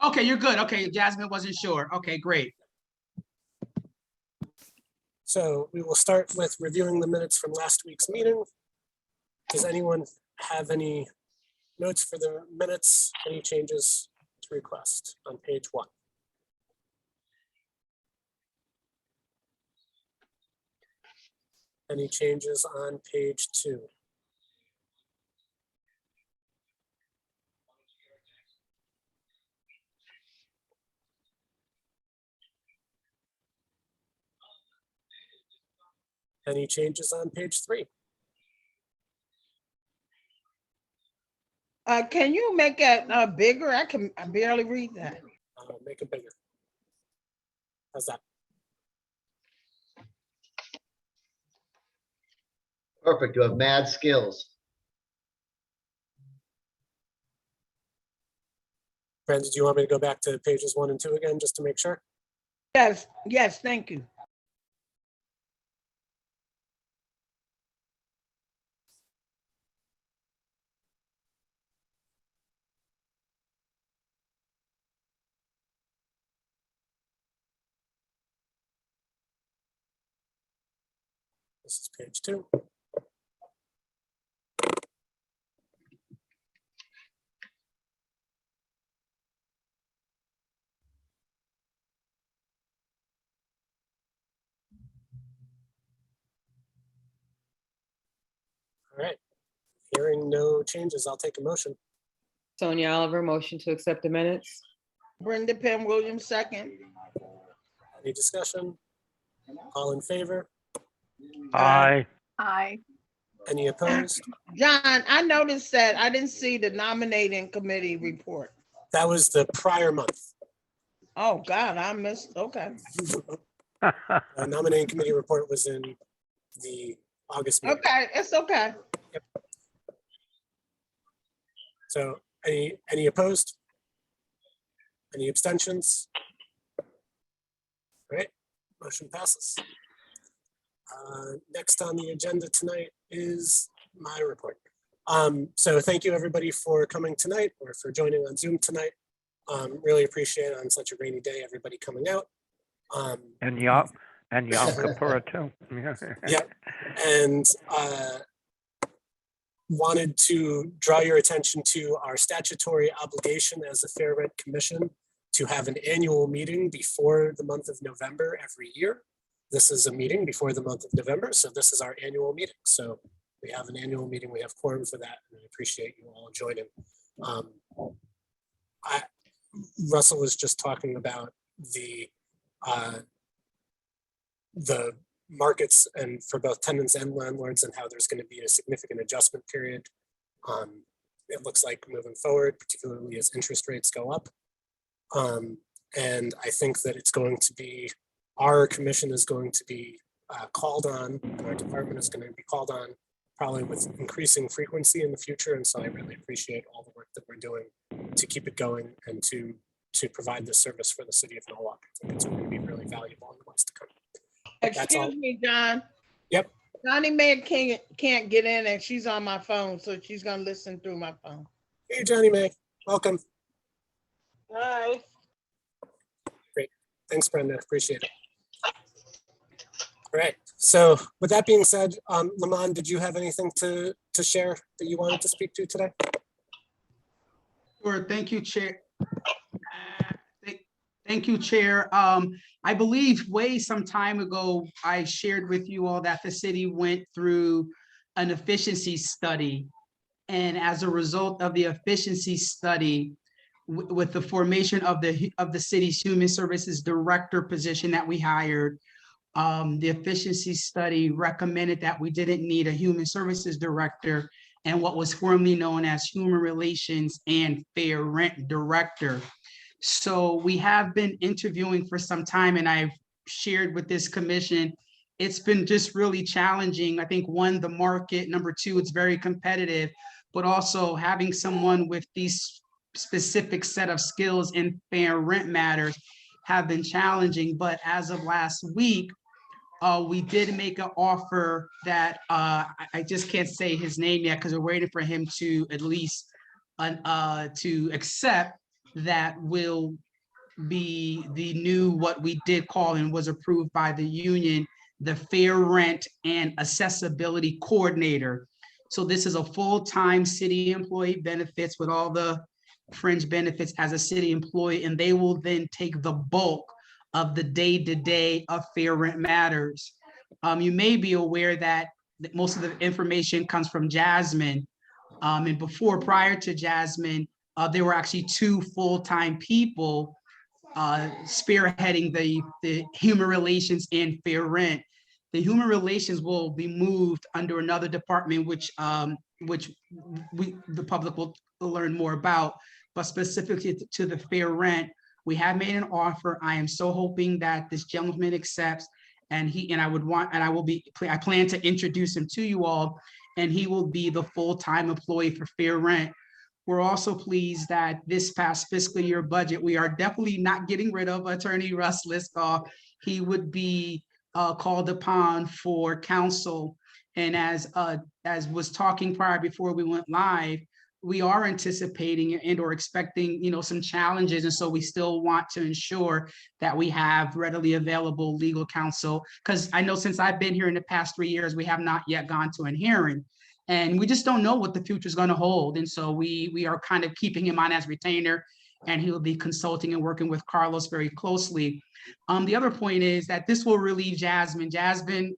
Okay, you're good. Okay, Jasmine wasn't sure. Okay, great. So we will start with reviewing the minutes from last week's meeting. Does anyone have any notes for the minutes, any changes to request on page 1? Any changes on page 2? Any changes on page 3? Can you make it bigger? I barely read that. Make it bigger. How's that? Perfect. You have mad skills. Brandon, do you want me to go back to pages 1 and 2 again, just to make sure? Yes, thank you. This is page 2. All right. Hearing no changes, I'll take a motion. Sonia Oliver, motion to accept the minutes. Brenda Penn Williams, second. Any discussion? All in favor? Aye. Aye. Any opposed? John, I noticed that I didn't see the nominating committee report. That was the prior month. Oh, God, I missed, okay. The nominating committee report was in the August meeting. Okay, it's okay. So any opposed? Any abstentions? All right, motion passes. Next on the agenda tonight is my report. So thank you everybody for coming tonight or for joining on Zoom tonight. Really appreciate it on such a rainy day, everybody coming out. And Yom Kippur too. Yeah, and wanted to draw your attention to our statutory obligation as a Fair Rent Commission to have an annual meeting before the month of November every year. This is a meeting before the month of November, so this is our annual meeting. So we have an annual meeting, we have quorum for that, and I appreciate you all joining. Russell was just talking about the markets and for both tenants and landlords and how there's going to be a significant adjustment period. It looks like moving forward, particularly as interest rates go up. And I think that it's going to be, our commission is going to be called on, and our department is going to be called on probably with increasing frequency in the future. And so I really appreciate all the work that we're doing to keep it going and to provide this service for the city of Norwalk. I think it's going to be really valuable in the months to come. That's all. Excuse me, John. Yep. Johnny May can't get in and she's on my phone, so she's gonna listen through my phone. Hey, Johnny May, welcome. Hi. Great. Thanks, Brenda. Appreciate it. All right. So with that being said, Lamont, did you have anything to share that you wanted to speak to today? Sure, thank you, Chair. Thank you, Chair. I believe way some time ago, I shared with you all that the city went through an efficiency study. And as a result of the efficiency study, with the formation of the city's human services director position that we hired, the efficiency study recommended that we didn't need a human services director and what was formerly known as human relations and fair rent director. So we have been interviewing for some time, and I've shared with this commission, it's been just really challenging. I think one, the market, number two, it's very competitive, but also having someone with these specific set of skills in fair rent matters have been challenging. But as of last week, we did make an offer that I just can't say his name yet because we're waiting for him to at least to accept. that will be the new, what we did call and was approved by the union, the Fair Rent and Accessibility Coordinator. So this is a full-time city employee, benefits with all the fringe benefits as a city employee, and they will then take the bulk of the day-to-day of fair rent matters. You may be aware that most of the information comes from Jasmine. And prior to Jasmine, there were actually two full-time people spearheading the human relations and fair rent. The human relations will be moved under another department, which the public will learn more about, but specifically to the fair rent, we have made an offer. I am so hoping that this gentleman accepts, and I plan to introduce him to you all, and he will be the full-time employee for fair rent. We're also pleased that this past fiscal year budget, we are definitely not getting rid of Attorney Russ Liskoff. He would be called upon for counsel. And as was talking prior before we went live, we are anticipating and or expecting, some challenges. And so we still want to ensure that we have readily available legal counsel. Because I know since I've been here in the past 3 years, we have not yet gone to a hearing. And we just don't know what the future is going to hold. And so we are kind of keeping him on as retainer, and he will be consulting and working with Carlos very closely. The other point is that this will relieve Jasmine. Jasmine,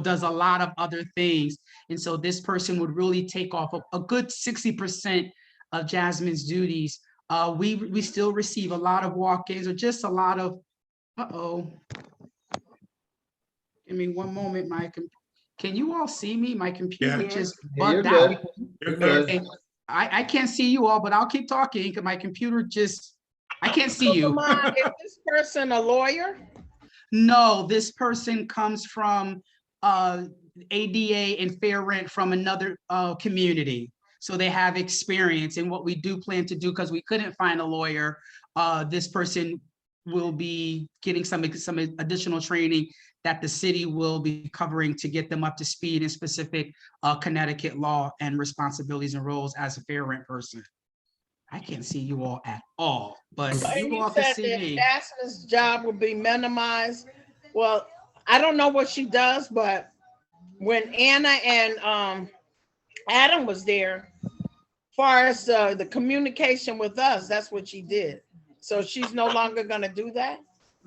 does a lot of other things. And so this person would really take off a good 60% of Jasmine's duties. We still receive a lot of walk-ins or just a lot of, give me one moment, can you all see me? My computer just Yeah, you're bugged out. good. You're good. And I can't see you all, but I'll keep talking because my computer I can't see you. Come on, is this person a lawyer? No, this person comes from ADA and Fair Rent from another community. So they have experience. And what we do plan to do, because we couldn't find a lawyer, this person will be getting some additional training that the city will be covering to get them up to speed in specific Connecticut law and responsibilities and roles as a fair rent person. I can't see you all at all, but you all can see me. Jasmine's job will be minimized. Well, I don't know what she does, but when Anna and Adam was there, far as the communication with us, that's what she did. So she's no longer going to do that?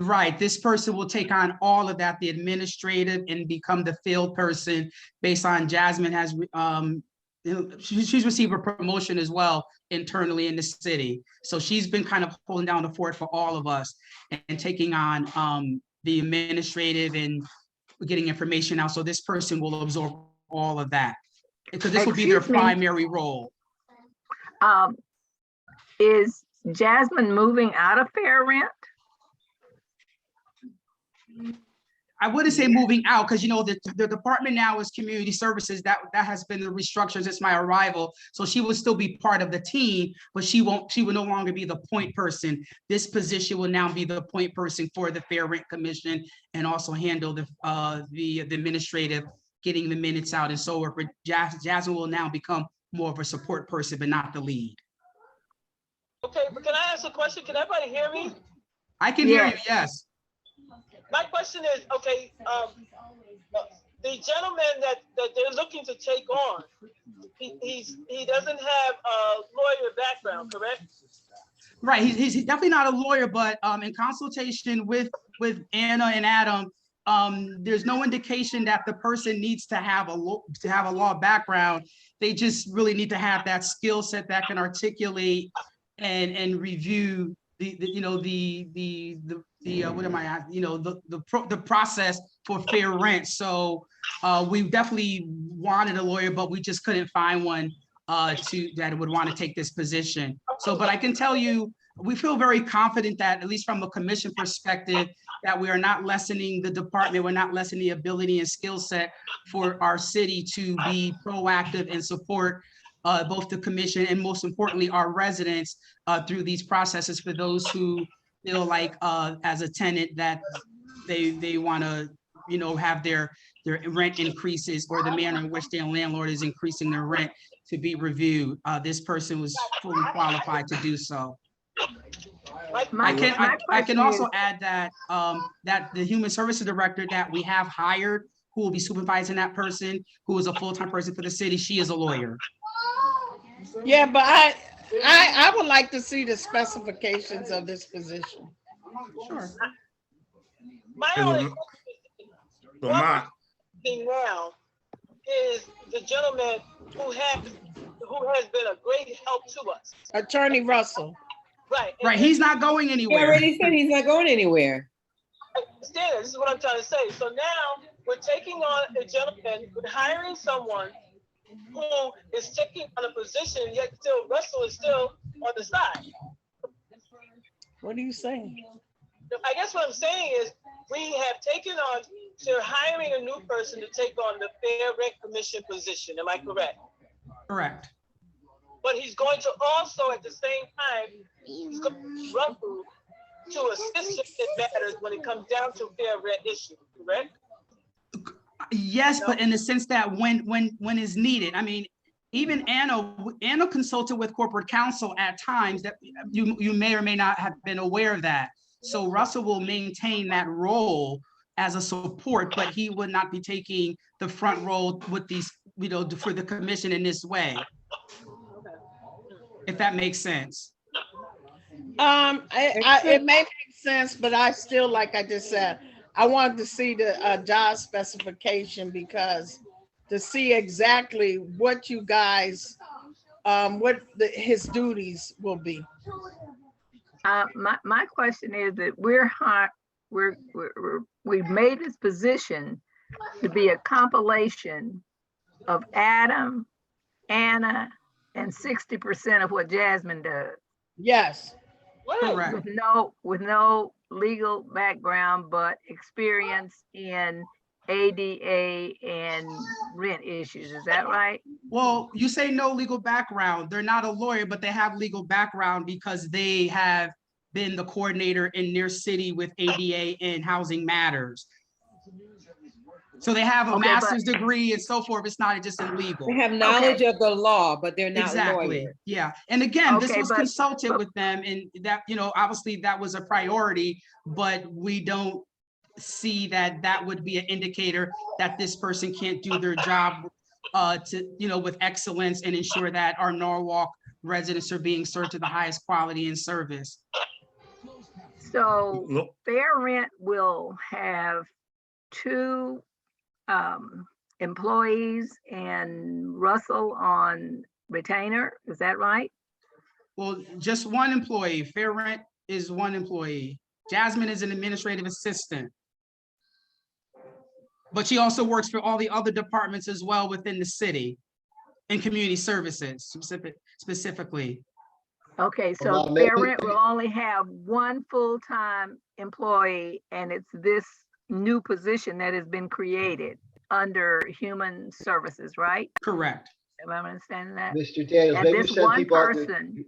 Right. This person will take on all of that, the administrative, and become the field person based on Jasmine has, she's received a promotion as well internally in the city. So she's been kind of holding down the fort for all of us and taking on the administrative and getting information out. So this person will absorb all of that because this will be their Excuse me. primary role. Is Jasmine moving out of Fair Rent? I wouldn't say moving out because, the department now is community services. That has been the restructure since my arrival. So she will still be part of the team, but she will no longer be the point person. This position will now be the point person for the Fair Rent Commission and also handle the administrative, getting the minutes out and so forth. But Jasmine will now become more of a support person, but not the lead. Okay, but can I ask a question? Can everybody hear me? I can hear you, yes. My question is, okay, the gentleman that they're looking to take on, he doesn't have a lawyer background, correct? Right, he's definitely not a lawyer, but in consultation with Anna and Adam, there's no indication that the person needs to have a law background. They just really need to have that skill set that can articulate and review the process for fair rent. So we definitely wanted a lawyer, but we just couldn't find one that would want to take this position. So, but I can tell you, we feel very confident that, at least from a commission perspective, that we are not lessening the department, we're not lessening the ability and skill set for our city to be proactive and support both the commission and, most importantly, our residents through these processes for those who feel like as a tenant that they want to have their rent increases or the manner in which their landlord is increasing their rent to be reviewed. This person was fully qualified to do so. Mike, My- I can, my I can question also is- add that, that the human services director that we have hired, who will be supervising that person, who is a full-time person for the city, she is a lawyer. Yeah, but I would like to see the specifications of this position. Sure. my Hey, only Lamont, thing now is the gentleman who has been a great help to us. Attorney Russell. Right. Right, he's not going He anywhere. already said he's not going anywhere. I understand it. This is what I'm trying to say. So now we're taking on a gentleman, we're hiring someone who is taking on a position, yet still Russell is still on the side. What are you saying? I guess what I'm saying is we have taken on, they're hiring a new person to take on the Fair Rent Commission position. Am I correct? Correct. But he's going to also, at the same time, he's going to use Russell to assist him in matters when it comes down to fair rent issues, correct? Yes, but in the sense that when is needed, I mean, even Anna consulted with corporate counsel at times that you may or may not have been aware of that. So Russell will maintain that role as a support, but he would not be taking the front role with these, for the commission in this way. If that makes sense. It may make sense, but I still, like I just said, I wanted to see the job specification because to see exactly what you guys, his duties will be. My question is that we've made this position to be a compilation of Adam, Anna, and 60% of what Jasmine does. Yes. Correct. With no legal background, but experience in ADA and rent issues. Is that right? Well, you say no legal background. They're not a lawyer, but they have legal background because they have been the coordinator in their city with ADA and housing matters. So they have a Okay, master's degree and so forth. It's not just in legal. They have knowledge of the law, but they're not Exactly. lawyers. Yeah. And again, this Okay, was but- consulted with them and that, obviously that was a priority, but we don't see that that would be an indicator that this person can't do their job with excellence and ensure that our Norwalk residents are being served to the highest quality and service. So look, Fair Rent will have 2 employees and Russell on retainer. Is that right? Well, just one employee. Fair Rent is one employee. Jasmine is an administrative assistant. But she also works for all the other departments as well within the city and community services specifically. Okay, so Well, Fair maybe- Rent will only have 1 full-time employee, and it's this new position that has been created under Human Services, right? Correct. Am I understanding that? Mr. Daniels, And maybe this send one people out to. person,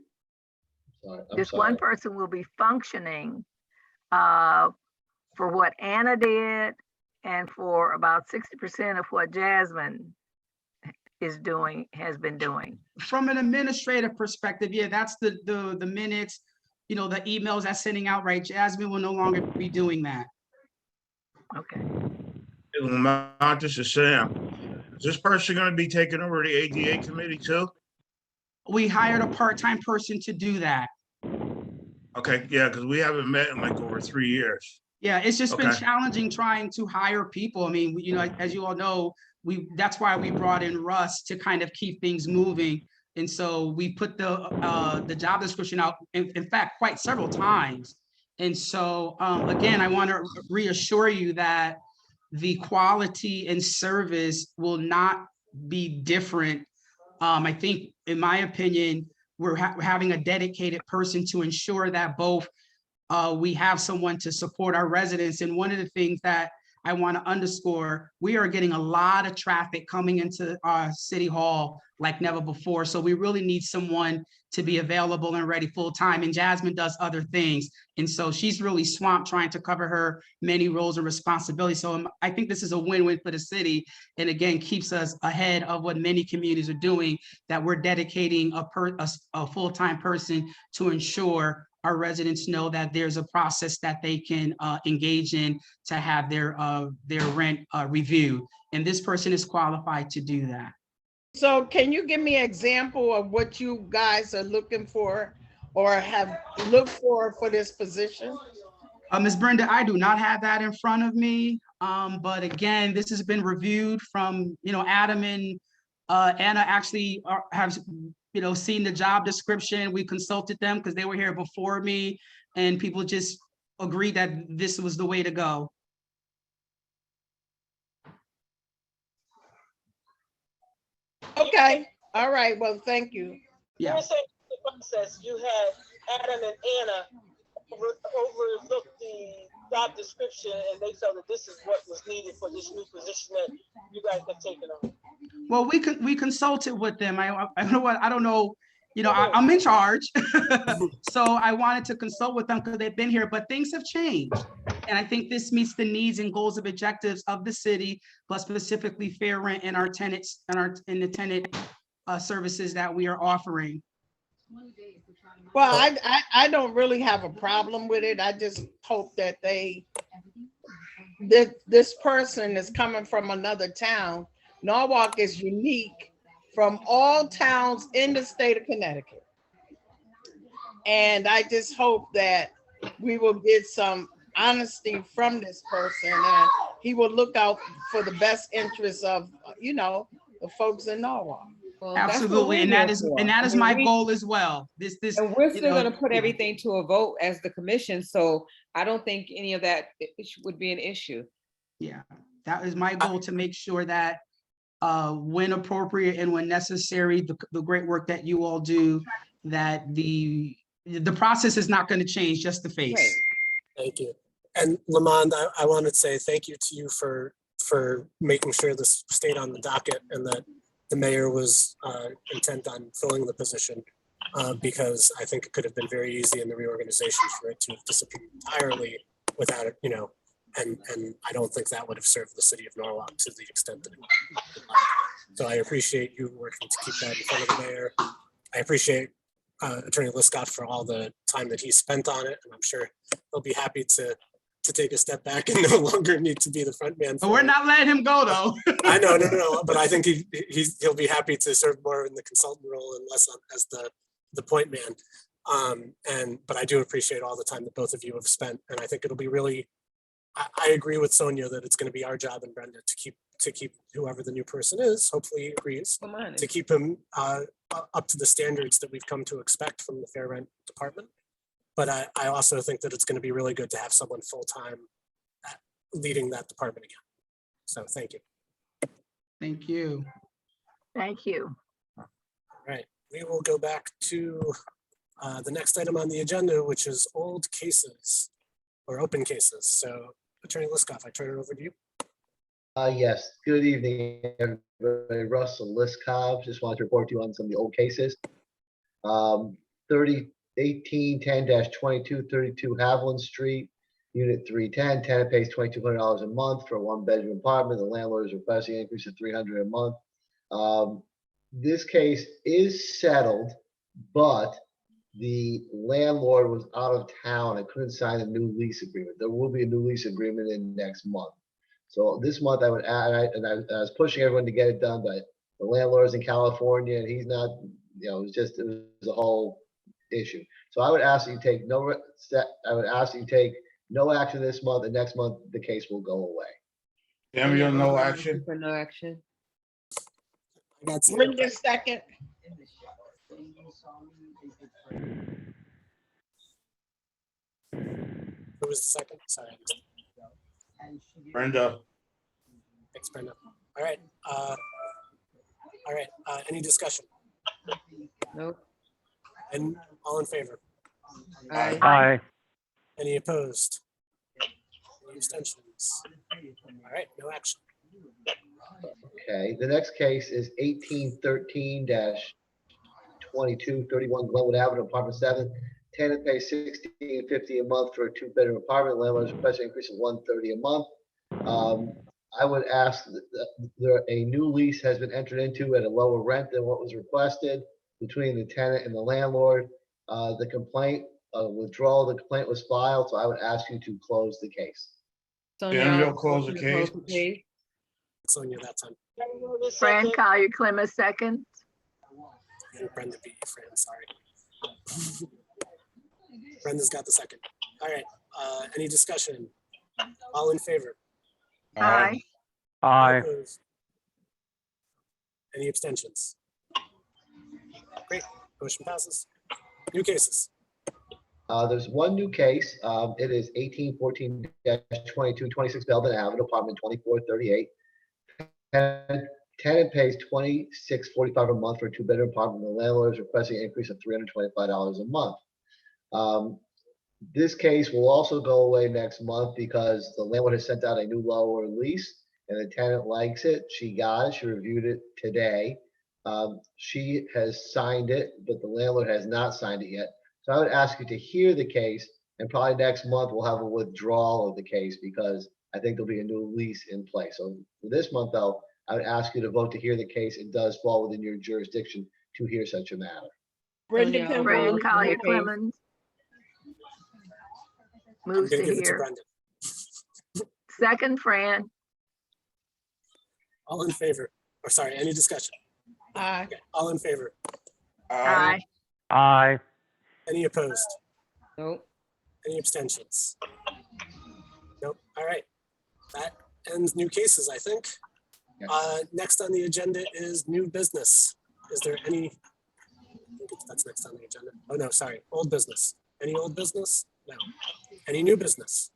Sorry, I'm this sorry. one person will be functioning for what Anna did and for about 60% of what Jasmine has been doing. From an administrative perspective, yeah, that's the minutes, the emails that's sending out, right? Jasmine will no longer be doing that. Okay. Lamont, this is Sam. Is this person gonna be taking over the ADA committee too? We hired a part-time person to do that. Okay, yeah, because we haven't met in like over 3 years. Yeah, it's just been Okay. challenging trying to hire people. I mean, as you all know, that's why we brought in Russ to kind of keep things moving. And so we put the job description out, in fact, quite several times. And so, again, I want to reassure you that the quality and service will not be different. I think, in my opinion, we're having a dedicated person to ensure that both we have someone to support our residents. And one of the things that I want to underscore, we are getting a lot of traffic coming into our city hall like never before. So we really need someone to be available and ready full time. And Jasmine does other things. And so she's really swamped trying to cover her many roles and responsibilities. So I think this is a win-win for the city. And again, keeps us ahead of what many communities are doing, that we're dedicating a full-time person to ensure our residents know that there's a process that they can engage in to have their rent reviewed. And this person is qualified to do that. So can you give me an example of what you guys are looking for or have looked for this position? Ms. Brenda, I do not have that in front of me. But again, this has been reviewed from, Adam and Anna actually have, seen the job description. We consulted them because they were here before me, and people just agreed that this was the way to go. Okay, all right, well, thank you. Yeah. You're saying the process, you had Adam and Anna overlook the job description and they felt that this is what was needed for this new position that you guys have taken on. Well, we consulted with them. I know what, I don't know, I'm in charge. So I wanted to consult with them because they've been here, but things have changed. And I think this meets the needs and goals of objectives of the city, but specifically fair rent and our tenants and the tenant services that we are offering. Well, I don't really have a problem with it. I just hope that this person is coming from another town. Norwalk is unique from all towns in the state of Connecticut. And I just hope that we will get some honesty from this person and he will look out for the best interests of, the folks in Norwalk. Well, that's what Absolutely, we're and here that is for. my goal as well. This And we're still know, gonna put everything to a vote as the commission, so I don't think any of that would be an issue. Yeah, that is my goal, to make sure that when appropriate and when necessary, the great work that you all do, that the process is not going to change, just the face. Right. Thank you. And Lamond, I want to say thank you to you for making sure this stayed on the docket and that the mayor was intent on filling the position, because I think it could have been very easy in the reorganization for it to have disappeared entirely without it, and I don't think that would have served the city of Norwalk to the extent that it would. So I appreciate you working to keep that in front of the mayor. I appreciate Attorney Liskov for all the time that he spent on it, and I'm sure he'll be happy to take a step back and no longer need to be the front man. But we're not letting him go, though. I know, no, but I think he'll be happy to serve more in the consultant role and less as the point man. But I do appreciate all the time that both of you have spent, and I think it'll be really. I agree with Sonia that it's going to be our job and Brenda to keep whoever the new person is, hopefully he agrees, to keep him up to the standards that we've come to expect from the Fair Rent Department. But I also think that it's going to be really good to have someone full-time leading that department again. So thank you. Thank you. Thank you. All right, we will go back to the next item on the agenda, which is old cases or open cases. So Attorney Liskov, I turn it over to you. Yes, good evening, everybody. Russell Liskov, just wanted to report to you on some of the old cases. 1810-22, 32 Haviland Street, Unit 310, tenant pays $2,200 a month for a one-bedroom apartment. The landlord is requesting an increase of $300 a month. This case is settled, but the landlord was out of town and couldn't sign a new lease agreement. There will be a new lease agreement in next month. So this month I would add, I was pushing everyone to get it done, but the landlord's in California and he's not, it was a whole issue. So I would ask that you take no action this month, and next month the case will go away. Samuel, no action. For no action. Bring this second. Who was the second? Sorry. Brenda. Thanks, Brenda. All right. Any discussion? Nope. And all in favor? Aye. Aye. Any opposed? Any abstentions? All right, no action. Okay, the next case is 1813-22, 31 Glenwood Avenue, apartment 7. Tenant pays $16.50 a month for a two-bedroom apartment. Landlord is requesting an increase of $130 a month. I would ask that a new lease has been entered into at a lower rent than what was requested between the tenant and the landlord. The complaint a withdrawal of the complaint was filed, so I would ask you to close the case. Sonia, Sonia, you'll close the Sonia, case. Sonia that time. Fran Collier Clemens, second. And Brenda beat you, Fran, sorry. Brenda's got the second. All right, any discussion? All in favor? Aye. Aye. Opposed? Any abstentions? Great, motion passes. New cases. There's one new case. It is 1814-22, 26 Belden Avenue, apartment 2438. Tenant pays $26.45 a month for a two-bedroom apartment. The landlord is requesting an increase of $325 a month. This case will also go away next month because the landlord has sent out a new lower lease and the tenant likes it. She got it. She reviewed it today. She has signed it, but the landlord has not signed it yet. So I would ask you to hear the case, and probably next month we'll have a withdrawal of the case because I think there'll be a new lease in place. So for this month, though, I would ask you to vote to hear the case. It does fall within your jurisdiction to hear such a matter. Brenda Sonia, Pimble. Fran Collier Okay. Clemens. I'm Moves gonna to give it to hear. Brenda. Second, Fran. All in favor? Or sorry, any discussion? Aye. Okay, all in favor? Aye. Aye. Any opposed? Nope. Any abstentions? Nope. All right. That ends new cases, I think. Yes. Next on the agenda is new business. Is there any? I think that's next on the agenda. Oh, no, sorry. Old business. Any old business? No. Any new business?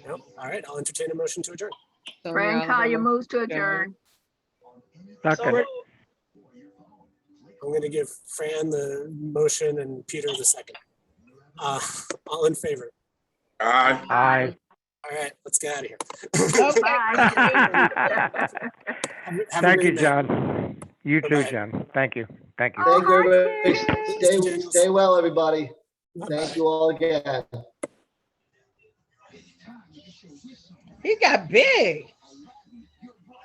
No. All right. I'll entertain a motion to adjourn. Sonia, Fran I'll have Collier a- moves to adjourn. adjourn. Second. I'm going to give Fran the motion and Peter the second. All in favor? Aye. Aye. All right. Let's get out of here. Okay. Bye. Have a Thank great you, night. John. You too, Bye-bye. John. Thank you. Thank you. Oh, Thank you, hi, everybody. Kenny. Stay well, everybody. Bye-bye. Thank you all again. He got big.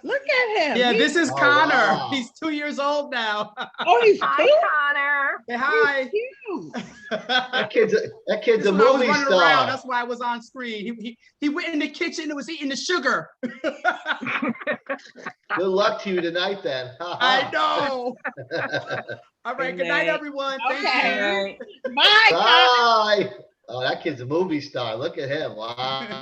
Look at him. Yeah, He- this is Oh, Connor. wow. He's 2 years old now. Oh, he's Hi, cute. Connor. Say hi. Cute. That kid's a When I was movie running around, star. that's why I was on screen. He went in the kitchen and was eating the sugar. Good luck to you tonight, then. I know. All right, Good good night, night. everyone. Thank Okay. you. All right. Bye, Connor. Bye. Oh, that kid's a movie star. Look at him. Wow.